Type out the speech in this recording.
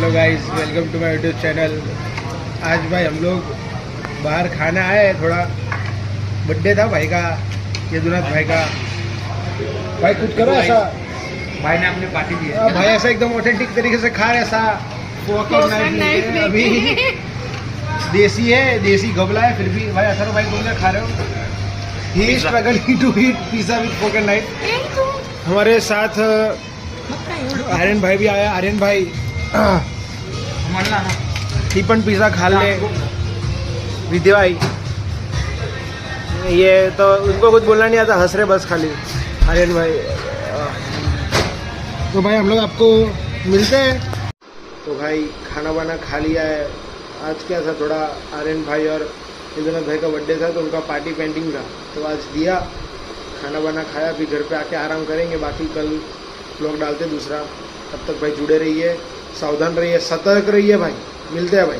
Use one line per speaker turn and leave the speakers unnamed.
Hello guys, welcome to my YouTube channel. आज भाई हम लोग बाहर खाना आए हैं, थोड़ा बर्थडे था भाई का, यदुनाथ भाई का। भाई कुछ करो ऐसा,
भाई ने अपने पार्टी दी है।
भाई ऐसा एकदम ऑथेंटिक तरीके से खा, ऐसा अभी देसी है, देसी गबला है, फिर भी भाई अथर भाई बोल खा रहे हो। He is struggling to eat pizza with fork and knife. हमारे साथ आर्यन भाई भी आया। आर्यन भाई ही पण पिज़्ज़ा खा ले। विद्या भाई ये तो उनको कुछ बोलना नहीं आता, हंस रहे बस खाली। आर्यन भाई तो भाई हम लोग आपको मिलते हैं। तो भाई खाना वाना खा लिया है। आज क्या था, थोड़ा आर्यन भाई और यदुनाथ भाई का बर्थडे था तो उनका पार्टी पेंटिंग था, तो आज दिया, खाना वाना खाया, फिर घर पे आके आराम करेंगे। बाकी कल व्लॉग डालते दूसरा। तब तक भाई जुड़े रहिए, सावधान रहिए, सतर्क रहिए भाई। मिलते हैं भाई।